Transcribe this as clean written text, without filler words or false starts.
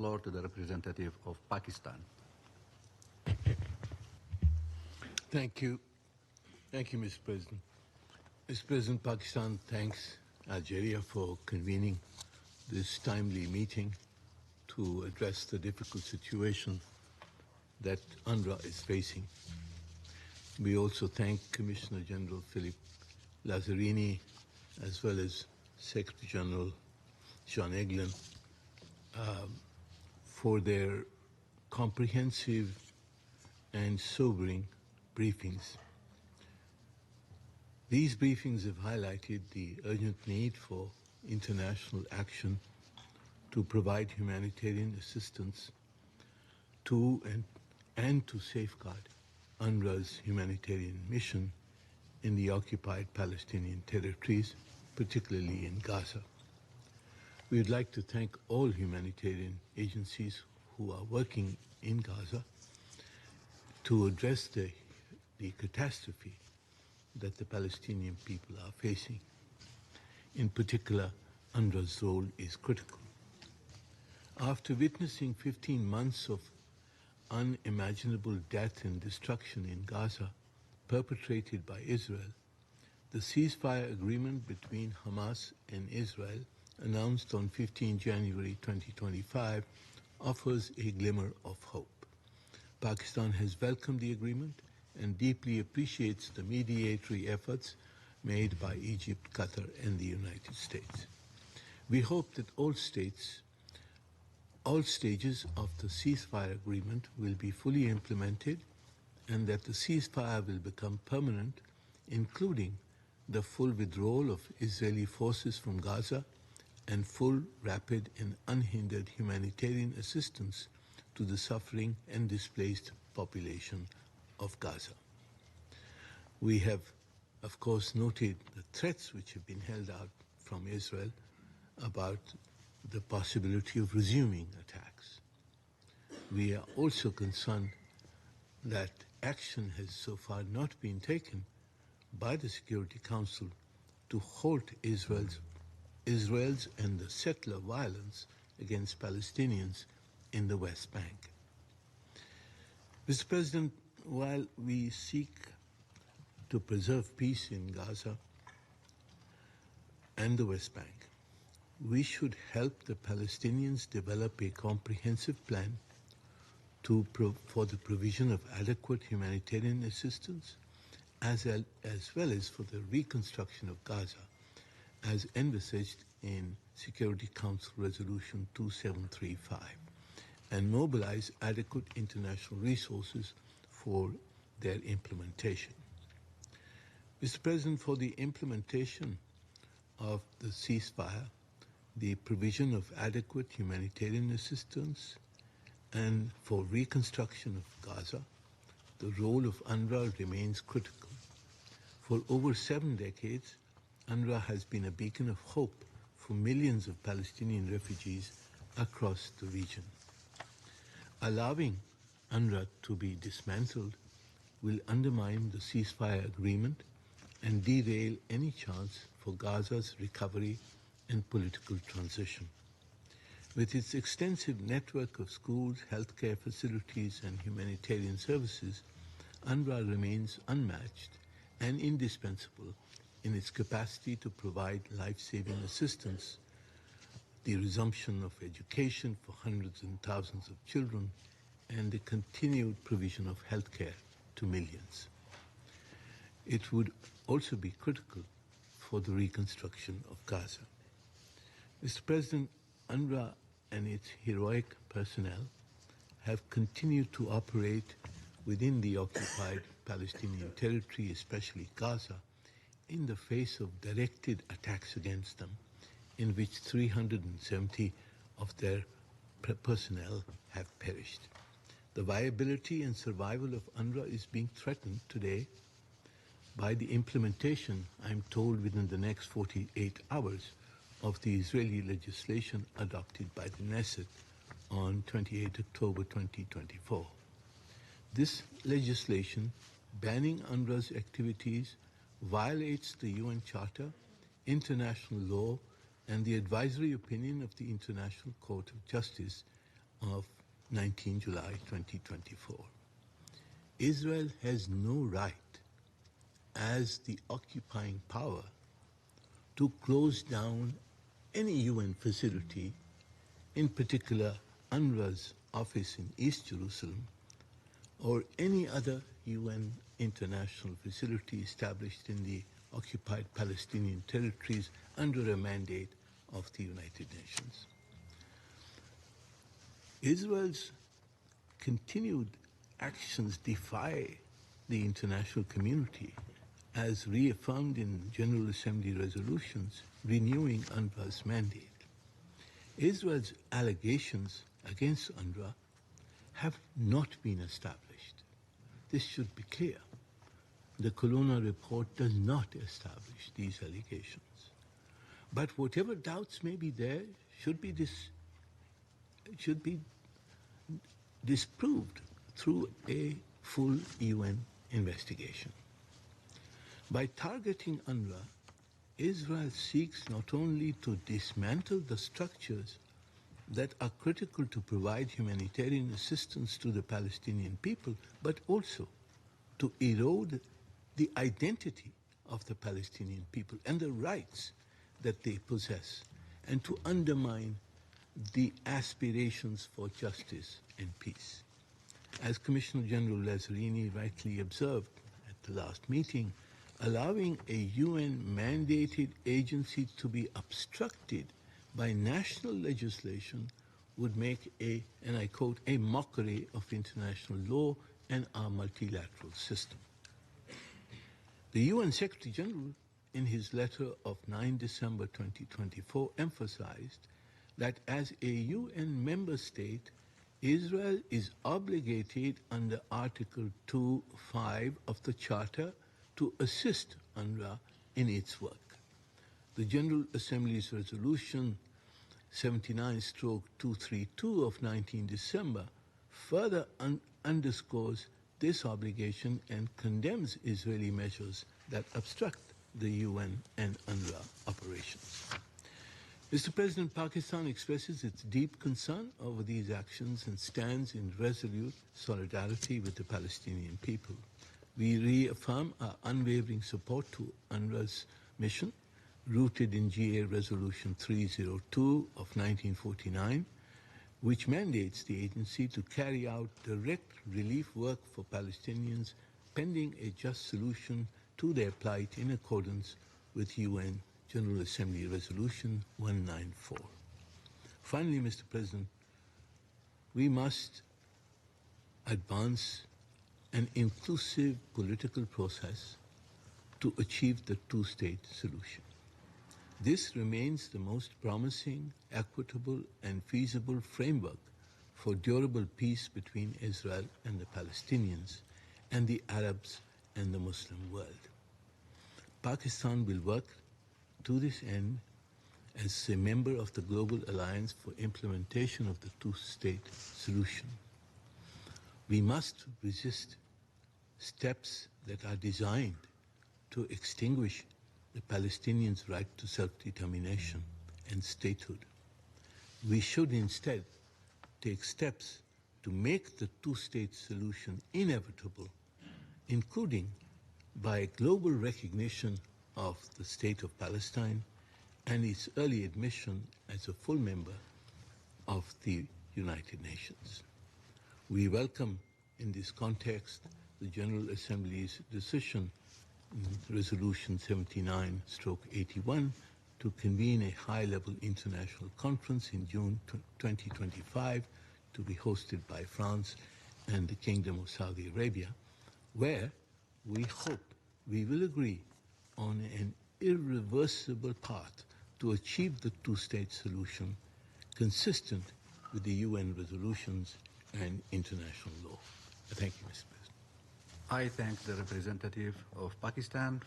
floor to the representative of Pakistan. Thank you. Thank you, Mr. President. Mr. President, Pakistan thanks Algeria for convening this timely meeting to address the difficult situation that UNRWA is facing. We also thank Commissioner General Philip Lazzarini as well as Secretary General John Eglin for their comprehensive and sobering briefings. These briefings have highlighted the urgent need for international action to provide humanitarian assistance to and to safeguard UNRWA's humanitarian mission in the occupied Palestinian territories, particularly in Gaza. We would like to thank all humanitarian agencies who are working in Gaza to address the catastrophe that the Palestinian people are facing. In particular, UNRWA's role is critical. After witnessing 15 months of unimaginable death and destruction in Gaza perpetrated by Israel, the ceasefire agreement between Hamas and Israel, announced on 15 January 2025, offers a glimmer of hope. Pakistan has welcomed the agreement and deeply appreciates the mediatory efforts made by Egypt, Qatar, and the United States. We hope that all stages of the ceasefire agreement will be fully implemented and that the ceasefire will become permanent, including the full withdrawal of Israeli forces from Gaza and full, rapid, and unhindered humanitarian assistance to the suffering and displaced population of Gaza. We have, of course, noted the threats which have been held out from Israel about the possibility of resuming attacks. We are also concerned that action has so far not been taken by the Security Council to halt Israel's and the settler violence against Palestinians in the West Bank. Mr. President, while we seek to preserve peace in Gaza and the West Bank, we should help the Palestinians develop a comprehensive plan for the provision of adequate humanitarian assistance as well as for the reconstruction of Gaza, as envisaged in Security Council Resolution 2735, and mobilize adequate international resources for their implementation. Mr. President, for the implementation of the ceasefire, the provision of adequate humanitarian assistance, and for reconstruction of Gaza, the role of UNRWA remains critical. For over 7 decades, UNRWA has been a beacon of hope for millions of Palestinian refugees across the region. Allowing UNRWA to be dismantled will undermine the ceasefire agreement and derail any chance for Gaza's recovery and political transition. With its extensive network of schools, healthcare facilities, and humanitarian services, UNRWA remains unmatched and indispensable in its capacity to provide life-saving assistance, the resumption of education for hundreds and thousands of children, and the continued provision of healthcare to millions. It would also be critical for the reconstruction of Gaza. Mr. President, UNRWA and its heroic personnel have continued to operate within the occupied Palestinian territory, especially Gaza, in the face of directed attacks against them, in which 370 of their personnel have perished. The viability and survival of UNRWA is being threatened today by the implementation, I'm told within the next 48 hours, of the Israeli legislation adopted by the Knesset on 28 October 2024. This legislation banning UNRWA's activities violates the UN Charter, international law, and the advisory opinion of the International Court of Justice, of 19 July 2024. Israel has no right as the occupying power to close down any UN facility, in particular UNRWA's office in East Jerusalem, or any other UN international facility established in the occupied Palestinian territories under a mandate of the United Nations. Israel's continued actions defy the international community, as reaffirmed in General Assembly resolutions renewing UNRWA's mandate. Israel's allegations against UNRWA have not been established. This should be clear. The Colonna report does not establish these allegations. But whatever doubts may be there should be disproved through a full UN investigation. By targeting UNRWA, Israel seeks not only to dismantle the structures that are critical to provide humanitarian assistance to the Palestinian people, but also to erode the identity of the Palestinian people and the rights that they possess, and to undermine the aspirations for justice and peace. As Commissioner General Lazzarini rightly observed at the last meeting, allowing a UN-mandated agency to be obstructed by national legislation would make a, and I quote, a mockery of international law and our multilateral system. The UN Secretary General, in his letter of 9 December 2024, emphasized that as a UN member state, Israel is obligated under Article 2.5 of the Charter to assist UNRWA in its work. The General Assembly's resolution 79/232 of 19 December further underscores this obligation and condemns Israeli measures that obstruct the UN and UNRWA operations. Mr. President, Pakistan expresses its deep concern over these actions and stands in resolute solidarity with the Palestinian people. We reaffirm our unwavering support to UNRWA's mission, rooted in GA Resolution 302 of 1949, which mandates the agency to carry out direct relief work for Palestinians pending a just solution to their plight in accordance with UN General Assembly Resolution 194. Finally, Mr. President, we must advance an inclusive political process to achieve the two-state solution. This remains the most promising, equitable, and feasible framework for durable peace between Israel and the Palestinians and the Arabs and the Muslim world. Pakistan will work to this end as a member of the Global Alliance for Implementation of the Two-State Solution. We must resist steps that are designed to extinguish the Palestinians' right to self-determination and statehood. We should instead take steps to make the two-state solution inevitable, including by global recognition of the State of Palestine and its early admission as a full member of the United Nations. We welcome, in this context, the General Assembly's decision, Resolution 79/81, to convene a high-level international conference in June 2025 to be hosted by France and the Kingdom of Saudi Arabia, where we hope we will agree on an irreversible path to achieve the two-state solution consistent with the UN resolutions and international law. Thank you, Mr. President. I thank the representative of Pakistan